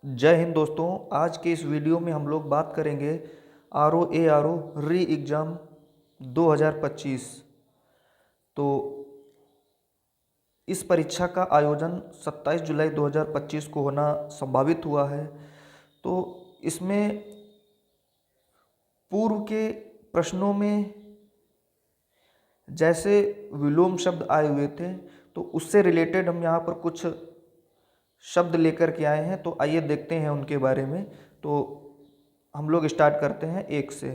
जय हिंद दोस्तों। आज के इस वीडियो में हम लोग बात करेंगे RO ARO री एग्ज़ाम 2025। तो इस परीक्षा का आयोजन 27 जुलाई 2025 को होना संभावित हुआ है। तो इसमें पूर्व के प्रश्नों में जैसे विलोम शब्द आए हुए थे, तो उससे रिलेटेड हम यहाँ पर कुछ शब्द लेकर के आए हैं। तो आइए देखते हैं उनके बारे में। तो हम लोग स्टार्ट करते हैं एक से।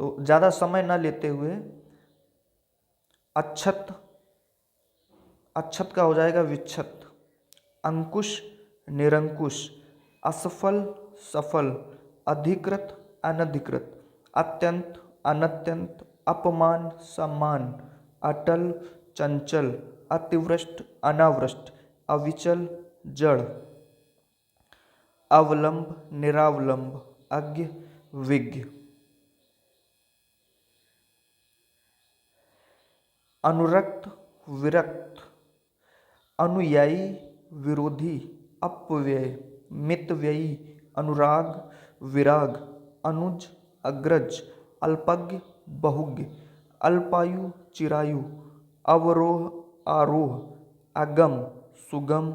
तो ज़्यादा समय ना लेते हुए अच्छत, अच्छत का हो जाएगा विच्छत। अंकुश, निरंकुश। असफल, सफल। अधिकृत, अनधिकृत। अत्यंत, अनत्यंत। अपमान, सम्मान। अटल, चंचल। अतिवृष्ट, अनावृष्ट। अविचल, जड़। अवलंब, निरावलंब। अज्ञ, विज्ञ। अनुरक्त, विरक्त। अनुयायी, विरोधी। अपव्यय, मितव्ययी। अनुराग, विराग। अनुज, अग्रज। अल्पज्ञ, बहुज्ञ। अल्पायु, चिरायु। अवरोह, आरोह। अगम, सुगम।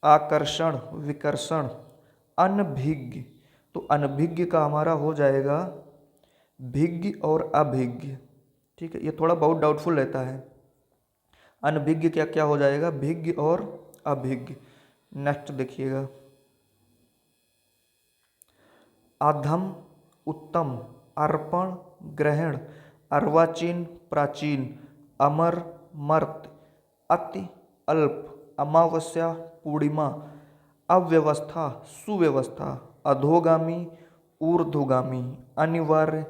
आकर्षण, विकर्षण। अनभिज्ञ। तो अनभिज्ञ का हमारा हो जाएगा भिज्ञ और अभिज्ञ। ठीक है, ये थोड़ा बहुत डाउटफुल रहता है। अनभिज्ञ क्या क्या हो जाएगा, भिज्ञ और अभिज्ञ। नेक्स्ट देखिएगा। अधम, उत्तम। अर्पण, ग्रहण। अर्वाचीन, प्राचीन। अमर, मर्त। अति, अल्प। अमावस्या, पूर्णिमा। अव्यवस्था, सुव्यवस्था। अधोगामी, ऊर्ध्वगामी। अनिवार्य,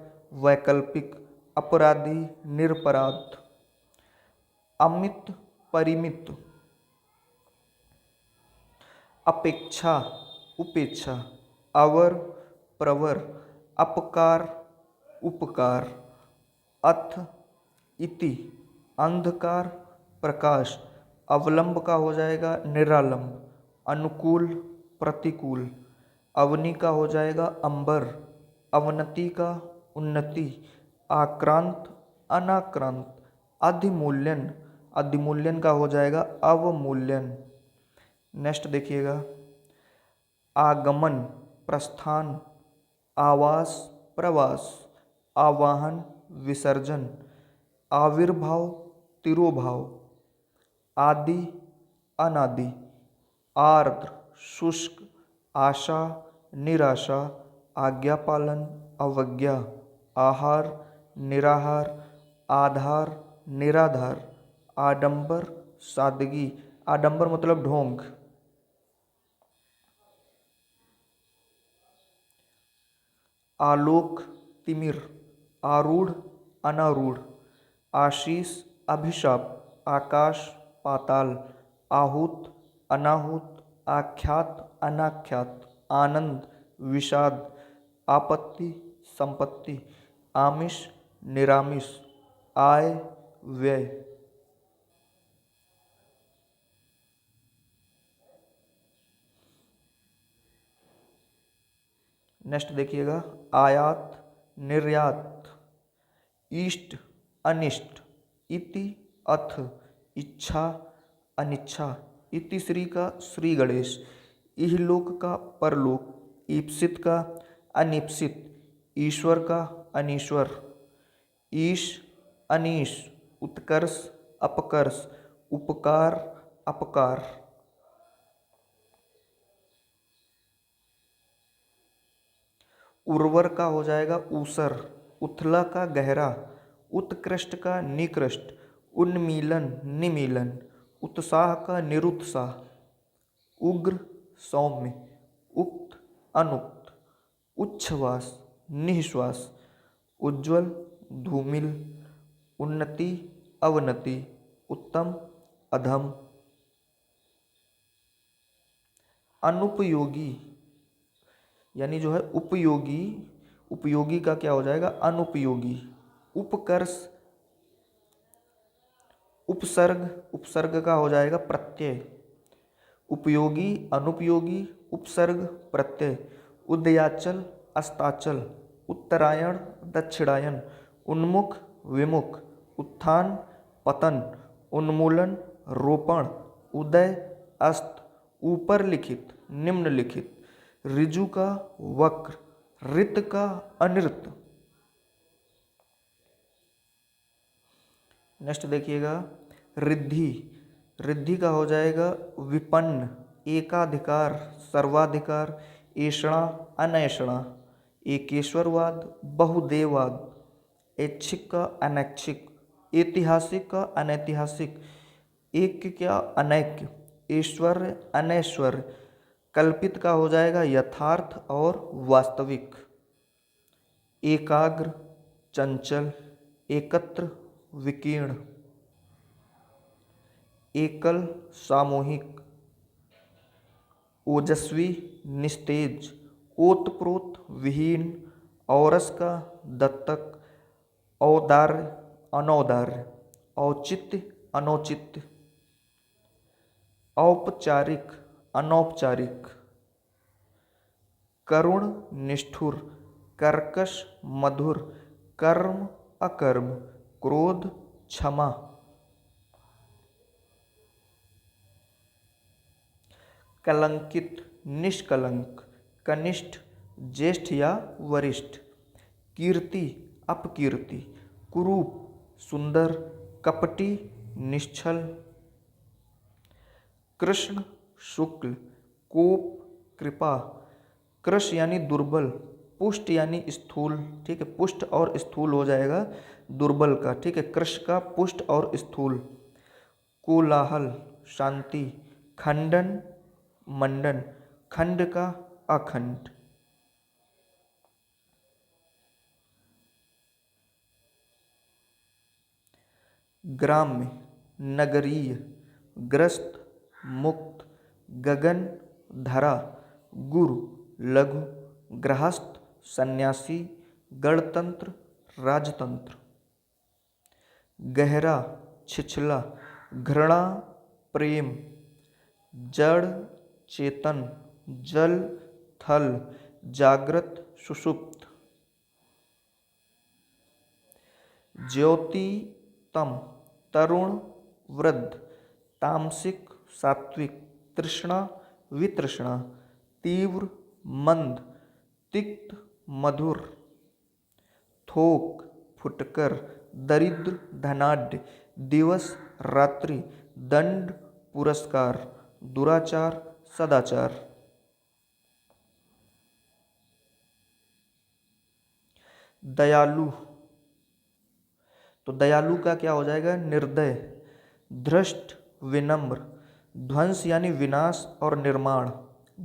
वैकल्पिक। अपराधी, निरपराध। अमित, परिमित। अपेक्षा, उपेक्षा। अवर, प्रवर। अपकार, उपकार। अथ, इति। अंधकार, प्रकाश। अवलंब का हो जाएगा निरालंब। अनुकूल, प्रतिकूल। अवनी का हो जाएगा अंबर। अवनति का उन्नति। आक्रांत, अनाक्रांत। अधिमूल्यन, अधिमूल्यन का हो जाएगा अवमूल्यन। नेक्स्ट देखिएगा। आगमन, प्रस्थान। आवास, प्रवास। आवाहन, विसर्जन। आविर्भाव, तिरोभाव। आदि, अनादि। आर्द्र, शुष्क। आशा, निराशा। आज्ञापालन, अवज्ञा। आहार, निराहार। आधार, निराधार। आडंबर, सादगी। आडंबर मतलब ढोंग। आलोक, तिमिर। आरूढ़, अनारूढ़। आशीष, अभिशाप। आकाश, पाताल। आहूत, अनाहूत। आख्यात, अनाख्यात। आनंद, विषाद। आपत्ति, संपत्ति। आमिष, निरामिष। आय, व्यय। नेक्स्ट देखिएगा। आयात, निर्यात। इष्ट, अनिष्ट। इति, अथ। इच्छा, अनिच्छा। इति श्री का श्री गणेश। इहलोक का परलोक। ईप्सित का अनिप्सित। ईश्वर का अनीश्वर। ईश, अनीश। उत्कर्ष, अपकर्ष। उपकार, अपकार। उर्वर का हो जाएगा ऊसर। उथला का गहरा। उत्कृष्ट का निकृष्ट। उन्मीलन, निमीलन। उत्साह का निरुत्साह। उग्र, सौम्य। उक्त, अनुक्त। उच्छ्वास, निःश्वास। उज्ज्वल, धूमिल। उन्नति, अवनति। उत्तम, अधम। अनुपयोगी यानी जो है उपयोगी। उपयोगी का क्या हो जाएगा, अनुपयोगी। उपकर्ष, उपसर्ग। उपसर्ग का हो जाएगा प्रत्यय। उपयोगी अनुपयोगी उपसर्ग प्रत्यय, उदयाचल अस्ताचल, उत्तरायण दक्षिणायन, उन्मुख विमुख, उत्थान पतन, उन्मूलन रोपण, उदय अस्त, ऊपर लिखित निम्नलिखित, ऋजु का वक्र, ऋत का अनृत। नेक्स्ट देखिएगा रिद्धि, रिद्धि का हो जाएगा विपन्न, एकाधिकार सर्वाधिकार, ऐषणा अनैषणा, एकेश्वरवाद बहुदेववाद, ऐच्छिक का अनैच्छिक, ऐतिहासिक का अनैतिहासिक, ऐक्य क्या अनैक्य, ऐश्वर्य अनैश्वर्य, कल्पित का हो जाएगा यथार्थ और वास्तविक, एकाग्र चंचल, एकत्र विकीर्ण, एकल सामूहिक, ओजस्वी निस्तेज, ओतप्रोत विहीन, औरस का दत्तक, औदार्य अनौदार्य, औचित्य अनौचित्य, औपचारिक अनौपचारिक, करुण निष्ठुर, कर्कश मधुर, कर्म अकर्म, क्रोध क्षमा, कलंकित निष्कलंक, कनिष्ठ ज्येष्ठ या वरिष्ठ, कीर्ति अपकीर्ति, कुरूप सुंदर, कपटी निश्छल, कृष्ण शुक्ल, कोप कृपा, कृश यानी दुर्बल, पुष्ट यानी स्थूल, ठीक है, पुष्ट और स्थूल हो जाएगा दुर्बल का, ठीक है, कृश का पुष्ट और स्थूल, कोलाहल शांति, खंडन मंडन, खंड का अखंड। ग्राम्य नगरीय, ग्रस्त मुक्त, गगन धरा, गुरु लघु, गृहस्थ सन्यासी, गणतंत्र राजतंत्र, गहरा छिछला, घृणा प्रेम, जड़ चेतन, जल थल, जागृत सुषुप्त, ज्योति तम, तरुण वृद्ध, तामसिक सात्विक, तृष्णा वितृष्णा, तीव्र मंद, तिक्त मधुर, थोक फुटकर, दरिद्र धनाढ्य, दिवस रात्रि, दंड पुरस्कार, दुराचार सदाचार। दयालु, तो दयालु का क्या हो जाएगा निर्दय, धृष्ट विनम्र, ध्वंस यानी विनाश और निर्माण,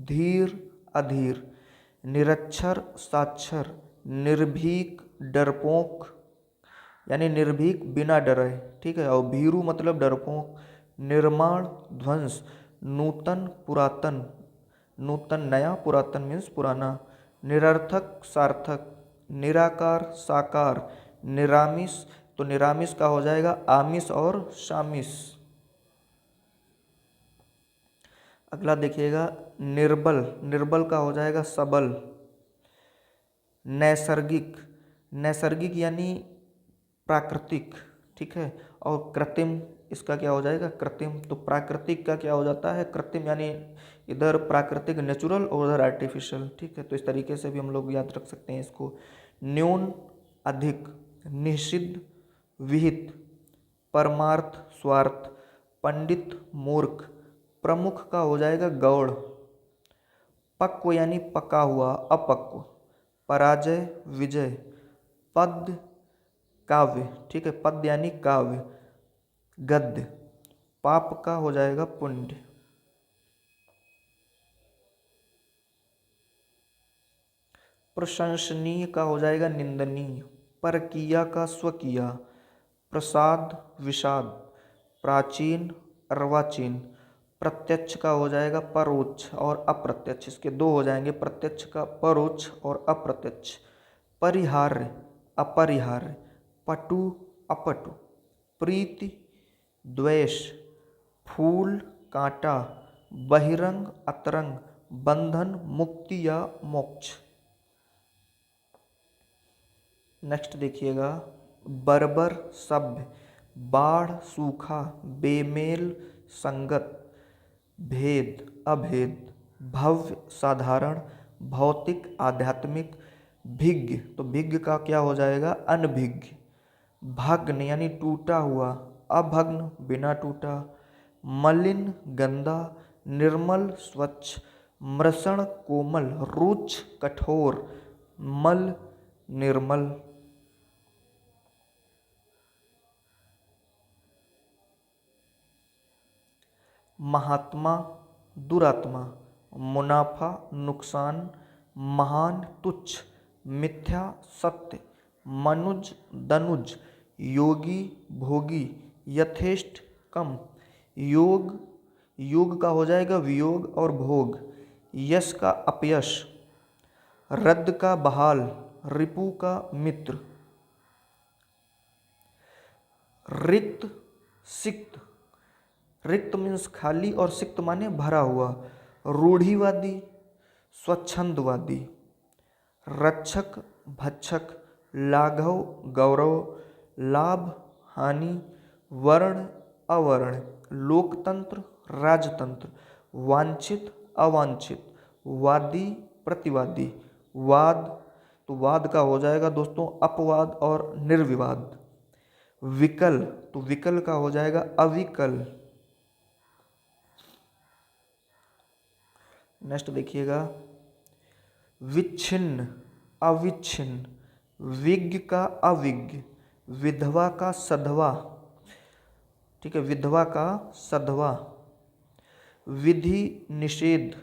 धीर अधीर, निरक्षर साक्षर, निर्भीक डरपोक यानी निर्भीक बिना डरे, ठीक है, और भीरु मतलब डरपोक, निर्माण ध्वंस, नूतन पुरातन, नूतन नया, पुरातन मीन्स पुराना, निरर्थक सार्थक, निराकार साकार, निरामिष, तो निरामिष का हो जाएगा आमिष और शामिष। अगला देखिएगा निर्बल, निर्बल का हो जाएगा सबल, नैसर्गिक, नैसर्गिक यानी प्राकृतिक, ठीक है, और कृत्रिम इसका क्या हो जाएगा कृत्रिम, तो प्राकृतिक का क्या हो जाता है कृत्रिम, यानी इधर प्राकृतिक नेचुरल और उधर आर्टिफिशियल, ठीक है, तो इस तरीके से भी हम लोग याद रख सकते हैं इसको। न्यून अधिक, निषिद्ध विहित, परमार्थ स्वार्थ, पंडित मूर्ख, प्रमुख का हो जाएगा गौड़, पक्व यानी पका हुआ अपक्व, पराजय विजय, पद्य काव्य, ठीक है, पद्य यानी काव्य, गद्य, पाप का हो जाएगा पुण्य। प्रशंसनीय का हो जाएगा निंदनीय, परकीया का स्वकीया, प्रसाद विषाद, प्राचीन अर्वाचीन, प्रत्यक्ष का हो जाएगा परोक्ष और अप्रत्यक्ष, इसके दो हो जाएंगे, प्रत्यक्ष का परोक्ष और अप्रत्यक्ष, परिहार्य अपरिहार्य, पटु अपटु, प्रीति द्वेष, फूल कांटा, बहिरंग अतरंग, बंधन मुक्ति या मोक्ष। नेक्स्ट देखिएगा, बर्बर सभ्य, बाढ़ सूखा, बेमेल संगत, भेद अभेद, भव्य साधारण, भौतिक आध्यात्मिक, भिज्ञ तो भिज्ञ का क्या हो जाएगा अनभिज्ञ, भग्न यानी टूटा हुआ, अभग्न बिना टूटा, मलिन गंदा, निर्मल स्वच्छ, मृषण कोमल, रुच कठोर, मल निर्मल। महात्मा दुरात्मा, मुनाफा नुकसान, महान तुच्छ, मिथ्या सत्य, मनुज दनुज, योगी भोगी, यथेष्ट कम, योग योग का हो जाएगा वियोग और भोग, यश का अपयश, रद्द का बहाल, रिपु का मित्र, रिक्त सिक्त, रिक्त मीन्स खाली और सिक्त माने भरा हुआ, रूढ़िवादी स्वच्छंदवादी, रक्षक भक्षक, लाघव गौरव, लाभ हानि, वर्ण अवर्ण, लोकतंत्र राजतंत्र, वांछित अवांछित, वादी प्रतिवादी, वाद तो वाद का हो जाएगा दोस्तों अपवाद और निर्विवाद, विकल तो विकल का हो जाएगा अविकल। नेक्स्ट देखिएगा, विच्छिन्न अविच्छिन्न, विज्ञ का अविज्ञ, विधवा का सधवा, ठीक है विधवा का सधवा, विधि निषेध,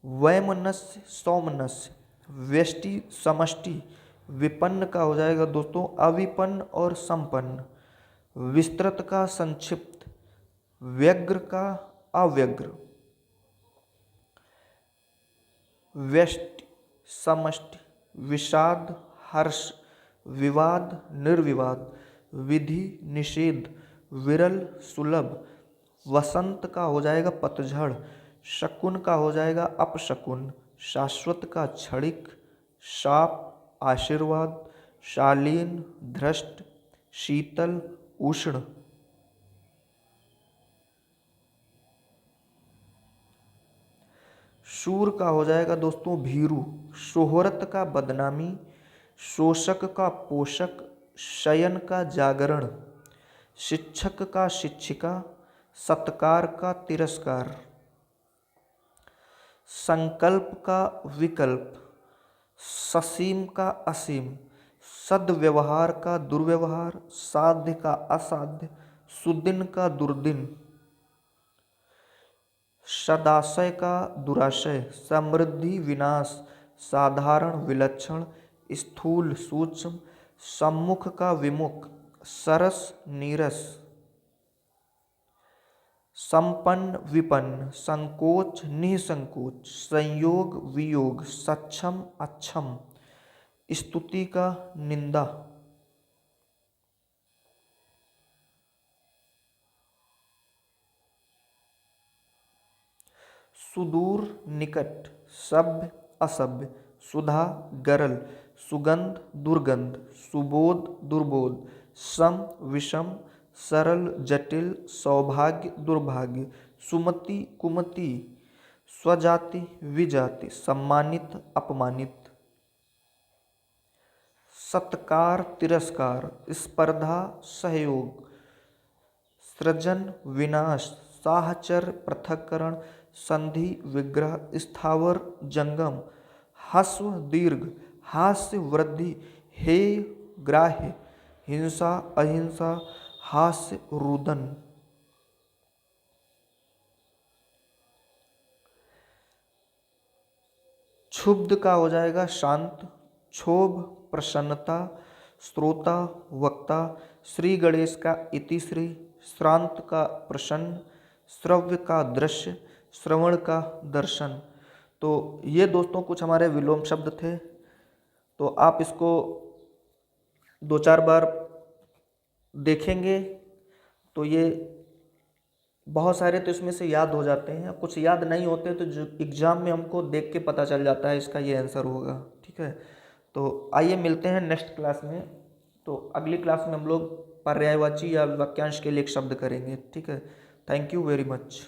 वैमनस्य सौमनस्य, व्यष्टि समष्टि, विपन्न का हो जाएगा दोस्तों अविपन्न और संपन्न, विस्तृत का संक्षिप्त, व्यग्र का अव्यग्र, व्यष्टि समष्टि, विषाद हर्ष, विवाद निर्विवाद, विधि निषेध, विरल सुलभ, वसंत का हो जाएगा पतझड़, शकुन का हो जाएगा अपशकुन, शाश्वत का क्षणिक, शाप आशीर्वाद, शालीन धृष्ट, शीतल उष्ण। शूर का हो जाएगा दोस्तों भीरू, शोहरत का बदनामी, शोषक का पोषक, शयन का जागरण, शिक्षक का शिक्षिका, सत्कार का तिरस्कार, संकल्प का विकल्प, ससीम का असीम, सद्व्यवहार का दुर्व्यवहार, साध्य का असाध्य, सुदिन का दुर्दिन, सदाशय का दुराशय, समृद्धि विनाश, साधारण विलक्षण, स्थूल सूक्ष्म, सम्मुख का विमुख, सरस नीरस, संपन्न विपन्न, संकोच निसंकोच, संयोग वियोग, सक्षम अक्षम, स्तुति का निंदा। सुदूर निकट, सभ्य असभ्य, सुधा गरल, सुगंध दुर्गंध, सुबोध दुर्बोध, सम विषम, सरल जटिल, सौभाग्य दुर्भाग्य, सुमति कुमति, स्वजाति विजाति, सम्मानित अपमानित, सत्कार तिरस्कार, स्पर्धा सहयोग, सृजन विनाश, साहचर पृथक्करण, संधि विग्रह, स्थावर जंगम, हस्व दीर्घ, हास्य वृद्धि, हेय ग्राह्य, हिंसा अहिंसा, हास्य रुदन। क्षुब्ध का हो जाएगा शांत, क्षोभ प्रसन्नता, श्रोता वक्ता, श्री गणेश का इतिश्री, श्रांत का प्रसन्न, श्रव्य का दृश्य, श्रवण का दर्शन। तो ये दोस्तों कुछ हमारे विलोम शब्द थे। तो आप इसको 2-4 बार देखेंगे तो ये बहुत सारे तो इसमें से याद हो जाते हैं, कुछ याद नहीं होते तो जो एग्ज़ाम में हमको देख के पता चल जाता है इसका ये आंसर होगा। ठीक है, तो आइए मिलते हैं नेक्स्ट क्लास में। तो अगली क्लास में हम लोग पर्यायवाची या वाक्यांश के लिए एक शब्द करेंगे। ठीक है, थैंक यू वेरी मच।